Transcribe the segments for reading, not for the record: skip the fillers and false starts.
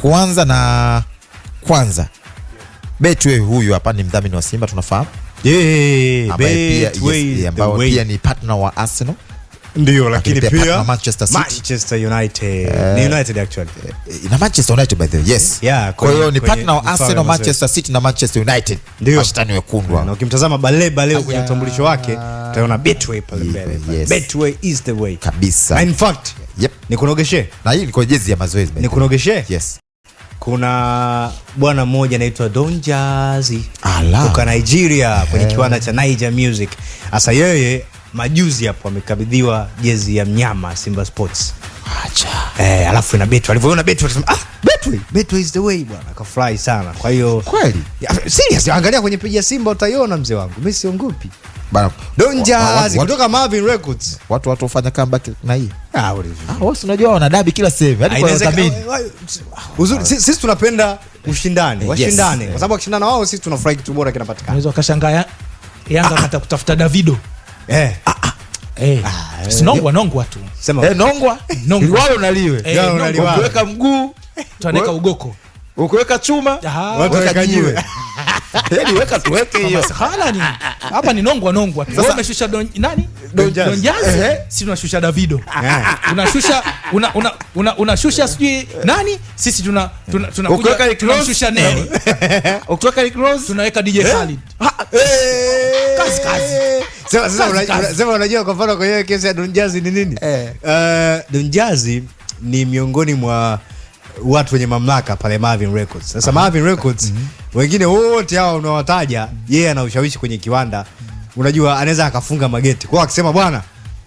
Kwanza Betway huyu hapa ni mdhamini wa Simba tunafahamu. Betway ambao pia ni partner wa Arsenal. Ndio, lakini pia Manchester City. Manchester United. Ni United actually. Na Manchester United by the way. Yes. Yeah, kwa hiyo ni partner wa Arsenal, Manchester City na Manchester United. Mashtani wekundu. Na ukimtazama leo kwenye utambulisho wake, utaona Betway pale mbele. Yes. Betway is the way. Kabisa. In fact, nikunogeshe. Na hii ni kwa jezi ya mazoezi. Nikunogeshe? Yes. Kuna bwana mmoja anaitwa Don Jazzy kutoka Nigeria kwenye kiwanda cha Niger Music. Asa yeye majuzi hapo amekabidhiwa jezi ya mnyama Simba Sports. Acha. Alafu na Betway. Alivyoona Betway akasema Betway is the way bwana. Akafurahi sana. Kwa hiyo kweli. Serious, angalia kwenye page ya Simba utaiona mzee wangu. Mimi siongopi. Bana Don Jazzy kutoka Marvin Records. Watu wafanya comeback na hii. Wao unajua wana dabi kila sehemu. Hadi kwa dhamini. Uzuri sisi tunapenda ushindani, washindane. Kwa sababu wakishindana wao sisi tunafurahi kitu bora kinapatikana. Unaweza kashangaa Yanga hata kutafuta Davido. Nongwa tu. Sema nongwa. Wao unaliwe. Ukiweka mguu, tunaweka ugoko. Ukiweka chuma, watu weka jiwe. Weka tuweke hiyo. Hala ni. Hapa ni nongwa. Sasa umeshusha Don Jazzy. Sisi tunashusha Davido. Unashusha sijui nani? Sisi tunakuja tunashusha Nelly. Ukiweka Rick Ross, tunaweka DJ Khalid. Kazi. Sema unajua kwa mfano kwenye kesi ya Don Jazzy ni nini? Don Jazzy ni miongoni mwa watu wenye mamlaka pale Marvin Records. Sasa Marvin Records wengine wote hao unawataja, yeye ana ushawishi kwenye kiwanda. Unajua anaweza akafunga mageti. Kwa akisema bwana,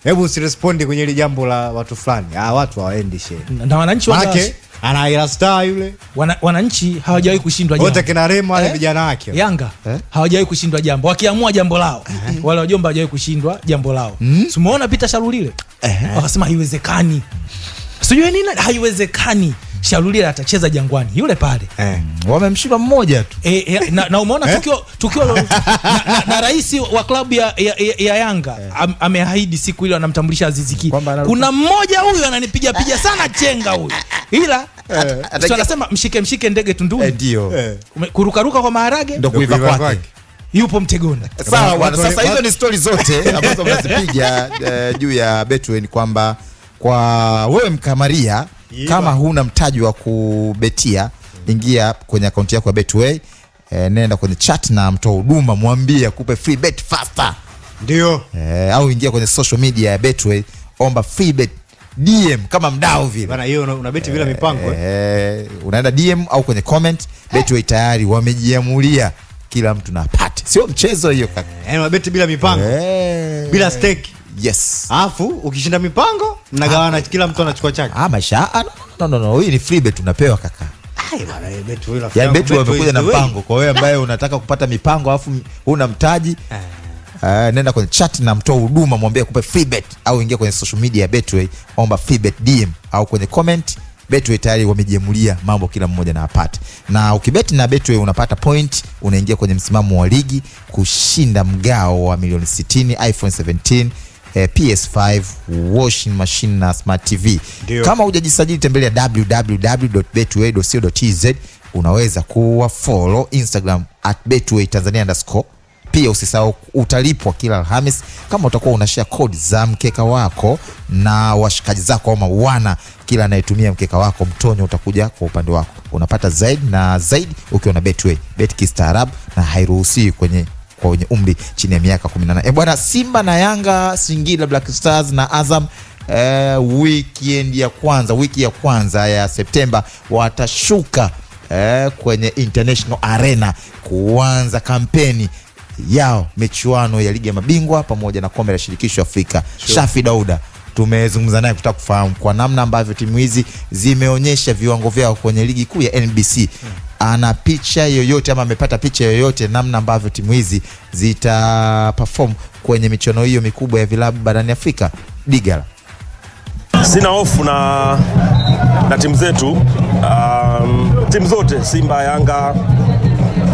hebu usirespondi kwenye ile jambo la watu fulani. Watu hawaendi shehe. Na wananchi wake ana ila star yule. Wananchi hawajawahi kushindwa jambo. Wote kina Remo wale vijana wake. Yanga hawajawahi kushindwa jambo. Wakiamua jambo lao. Wale wajomba hawajawahi kushindwa jambo lao. Umeona Peter Sharulile? Wakasema haiwezekani. Sijui nini haiwezekani. Sharulile atacheza Jangwani yule pale. Wamemshinda mmoja tu. Na umeona tukio na rais wa klabu ya Yanga ameahidi siku ile anamtambulisha Aziz Ki. Kuna mmoja huyu ananipiga sana chenga huyu. Ila tunasema mshike ndege tunduni. Ndio. Kurukaruka kwa maharage ndio kuiva kwake. Yupo mtegoni. Sawa bwana, sasa hizo ni story zote ambazo mnazipiga juu ya Betway, ni kwamba kwa wewe mkamaria kama huna mtaji wa kubetia, ingia kwenye akaunti yako ya Betway, nenda kwenye chat na mtoa huduma mwambie akupe free bet faster. Ndio. Au ingia kwenye social media ya Betway, omba free bet DM kama mdau vile. Bana hiyo unabeti bila mipango. Unaenda DM au kwenye comment, Betway tayari wamejiamulia kila mtu na apate. Sio mchezo hiyo kaka. Unabeti bila mipango. Bila stake. Yes. Alafu ukishinda mipango mnagawana, kila mtu anachukua chake. Maisha no, hii ni free bet unapewa kaka. Bwana Betway Betway wamekuja na mpango kwa wewe ambaye unataka kupata mipango alafu huna mtaji. Nenda kwenye chat na mtoa huduma mwambie akupe free bet, au ingia kwenye social media ya Betway, omba free bet DM au kwenye comment. Betway tayari wamejiamulia mambo kila mmoja na apate. Na ukibeti na Betway unapata point, unaingia kwenye msimamo wa ligi kushinda mgao wa milioni 60, iPhone 17, PS5, washing machine na smart TV. Kama hujajisajili tembelea www.betway.co.tz. Unaweza kuwa follow Instagram @betway_Tanzania_. Pia usisahau utalipwa kila Alhamis kama utakuwa unashare code za mkeka wako na washikaji zako ama wana. Kila anayetumia mkeka wako mtonyo utakuja kwa upande wako. Unapata zaidi na zaidi ukiwa na Betway. Bet kistaarabu na hairuhusiwi kwenye umri chini ya miaka 18. Bwana, Simba na Yanga, Singida Black Stars na Azam wiki ya kwanza ya Septemba watashuka kwenye International Arena kuanza kampeni yao michuano ya ligi ya mabingwa pamoja na kombe la shirikisho Afrika. Shafi Dauda tumezungumza naye kutaka kufahamu kwa namna ambavyo timu hizi zimeonyesha viwango vyao kwenye ligi kuu ya NBC. Ana picha yoyote ama amepata picha yoyote namna ambavyo timu hizi zita perform kwenye michuano hiyo mikubwa ya vilabu barani Afrika? Digala. Sina hofu na timu zetu, timu zote Simba, Yanga,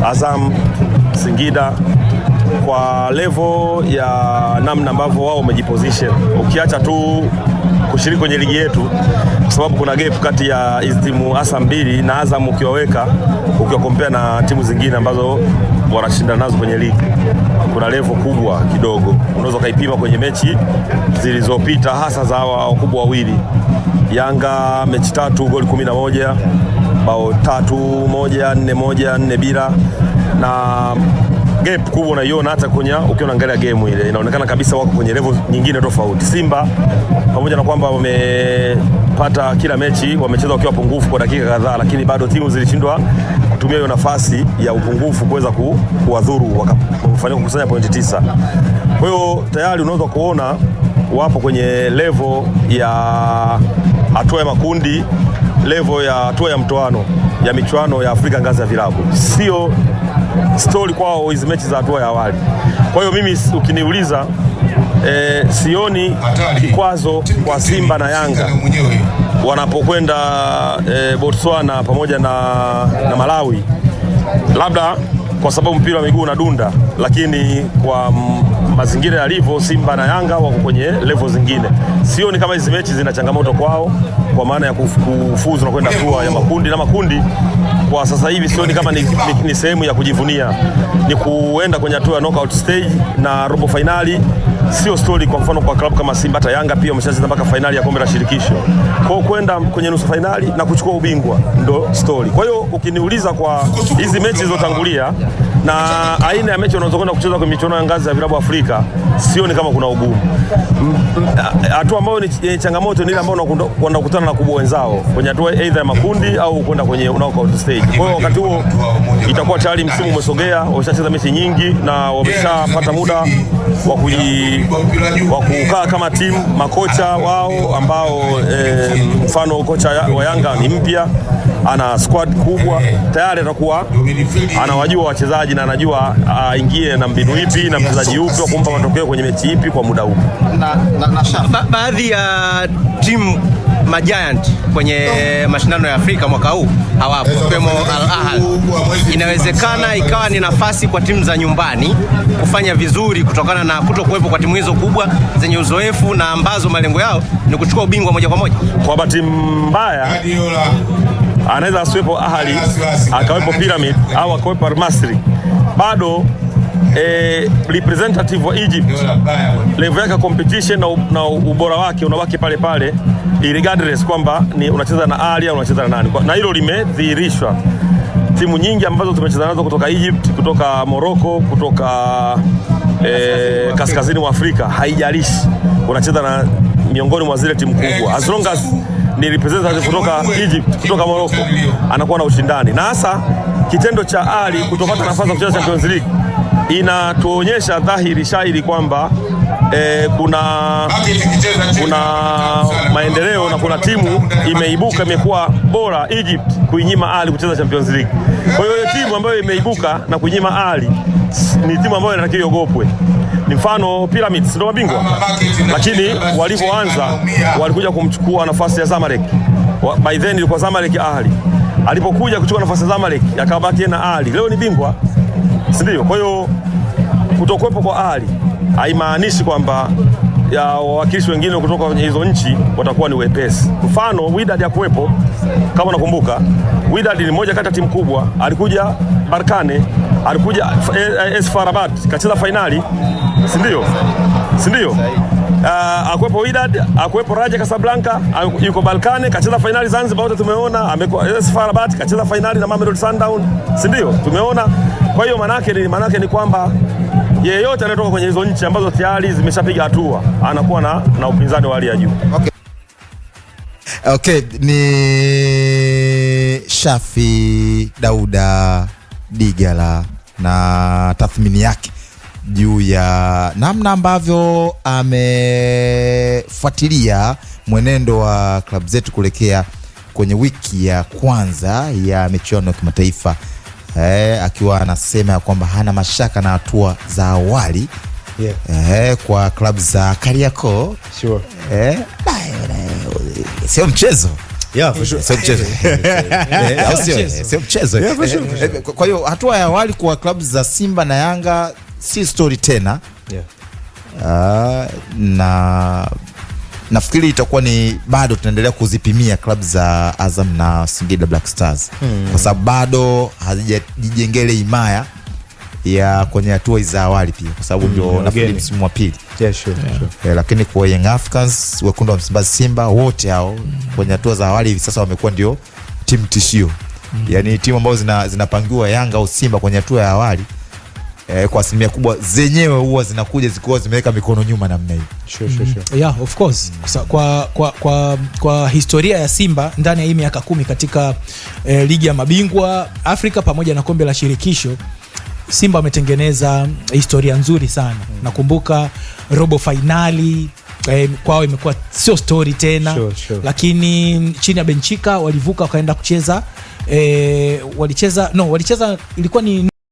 Azam, Singida, kwa level ya namna ambavyo wao wamejiposition. Ukiacha tu kushiriki kwenye ligi yetu, kwa sababu kuna gap kati ya hizi timu hasa mbili, na Azam ukiwakompea na timu zingine ambazo wanashinda nazo kwenye ligi, kuna level kubwa kidogo. Unaweza kaipima kwenye mechi zilizopita hasa za hawa wakubwa wawili. Yanga mechi 3 goli 11, bao 3-1, 4-1, 4-0, na gap kubwa unaiona hata ukiwa unaangalia game ile, inaonekana kabisa wako kwenye level nyingine tofauti. Simba pamoja na kwamba wamepata kila mechi wamecheza wakiwa pungufu kwa dakika kadhaa, lakini bado timu zilishindwa kutumia hiyo nafasi ya upungufu kuweza kuwadhuru, wakafanya kukusanya pointi 9. Kwa hiyo tayari unaweza kuona wapo kwenye level ya hatua ya makundi, level ya hatua ya mtoano ya michuano ya Afrika ngazi ya vilabu, sio story kwao hizi mechi za hatua ya awali. Kwa hiyo mimi ukiniuliza, sioni kikwazo kwa Simba na Yanga wanapokwenda Botswana pamoja na Malawi, labda kwa sababu mpira wa miguu unadunda, lakini kwa mazingira yalivyo Simba na Yanga wako kwenye level zingine. Sioni kama hizi mechi zina changamoto kwao kwa maana ya kufuzu na kwenda hatua ya makundi, na makundi kwa sasa hivi sioni kama ni sehemu ya kujivunia. Ni kuenda kwenye hatua ya knockout stage na robo finali, sio story. Kwa mfano kwa klabu kama Simba, hata Yanga pia wameshacheza mpaka finali ya kombe la shirikisho. Kwa hiyo kwenda kwenye nusu finali na kuchukua ubingwa ndo story. Kwa hiyo ukiniuliza kwa hizi mechi zilizotangulia na aina ya mechi unazokwenda kucheza kwenye michuano ya ngazi ya vilabu Afrika, sioni kama kuna ugumu. Hatua ambayo ni changamoto ni ile ambayo unakwenda kukutana na kubwa wenzao kwenye hatua aidha ya makundi au kwenda kwenye knockout stage. Kwa hiyo wakati huo itakuwa tayari msimu umesogea, wameshacheza mechi nyingi na wameshapata muda wa kukaa kama timu. Makocha wao ambao mfano kocha wa Yanga ni mpya, ana squad kubwa tayari, atakuwa anawajua wachezaji na anajua aingie na mbinu ipi na mchezaji upi wa kumpa matokeo kwenye mechi ipi kwa muda upi. Baadhi ya timu Giant kwenye mashindano ya Afrika mwaka huu hawapo, kama Al Ahly. Inawezekana ikawa ni nafasi kwa timu za nyumbani kufanya vizuri kutokana na kutokuwepo kwa timu hizo kubwa zenye uzoefu na ambazo malengo yao ni kuchukua ubingwa moja kwa moja. Kwa bahati mbaya anaweza asiwepo Ahly, akawepo Pyramid au akawepo Al Masry, bado representative wa Egypt level yake competition na ubora wake unabaki pale pale, regardless kwamba ni unacheza na Ahly au unacheza na nani. Na hilo limedhihirishwa timu nyingi ambazo tumecheza nazo kutoka Egypt, kutoka Morocco, kutoka kaskazini mwa Afrika, haijalishi unacheza na miongoni mwa zile timu kubwa, as long as ni representative kutoka Egypt, kutoka Morocco, anakuwa na ushindani. Na hasa kitendo cha Ahly kutopata nafasi ya kucheza Champions League inatuonyesha dhahiri shahiri kwamba kuna maendeleo na kuna timu imeibuka imekuwa bora Egypt kuinyima Ahly kucheza Champions League. Kwa hiyo timu ambayo imeibuka na kuinyima Ahly ni timu ambayo inatakiwa iogopwe. Ni mfano Pyramids ndio mabingwa, lakini walipoanza walikuja kumchukua nafasi ya Zamalek. By then ilikuwa Zamalek Ahly. Alipokuja kuchukua nafasi ya Zamalek akabaki na Ahly. Leo ni bingwa, si ndio? Kwa hiyo kutokuwepo kwa Ahly haimaanishi kwamba ya wawakilishi wengine kutoka kwenye hizo nchi watakuwa ni wepesi. Mfano Wydad ya kuwepo, kama unakumbuka, Wydad ni moja kati ya timu kubwa, alikuja Barkane, alikuja AS FAR Rabat, kacheza finali, si ndio? Akuwepo Wydad, akuwepo Raja Casablanca, yuko Balkane, kacheza finali Zanzibar, wote tumeona. Amekuwa AS FAR Rabat, kacheza finali na Mamelodi Sundowns, si ndio? Tumeona. Kwa hiyo manake ni kwamba yeyote anatoka kwenye hizo nchi ambazo tayari zimeshapiga hatua anakuwa na upinzani wa hali ya juu. Okay, ni Shafi Dauda Digala na tathmini yake juu ya namna ambavyo amefuatilia mwenendo wa klabu zetu kuelekea kwenye wiki ya kwanza ya michuano ya kimataifa, akiwa anasema ya kwamba hana mashaka na hatua za awali, kwa klabu za Kariakoo. Sure. Sio mchezo. Yeah, for sure. Sio mchezo. Sio mchezo. Yeah, for sure. Kwa hiyo hatua ya awali kwa klabu za Simba na Yanga si story tena. Yeah. Na nafikiri itakuwa ni bado tunaendelea kuzipimia klabu za Azam na Singida Black Stars kwa sababu bado hazijajengele imaya ya kwenye hatua za awali pia kwa sababu ndio nafikiri msimu wa pili. Lakini kwa Young Africans, Wekundu wa Msimbazi, Simba, wote hao kwenye hatua za awali hivi sasa wamekuwa ndio timu tishio. Yani timu ambazo zinapangiwa Yanga au Simba kwenye hatua ya awali kwa asilimia kubwa zenyewe huwa zinakuja zikiwa zimeweka mikono nyuma namna hii. Yeah, of course. Kwa historia ya Simba ndani ya hii miaka 10 katika ligi ya mabingwa Afrika pamoja na kombe la shirikisho, Simba wametengeneza historia nzuri sana. Nakumbuka robo finali kwao imekuwa sio story tena. Lakini chini ya Benchika walivuka wakaenda kucheza walicheza ilikuwa ni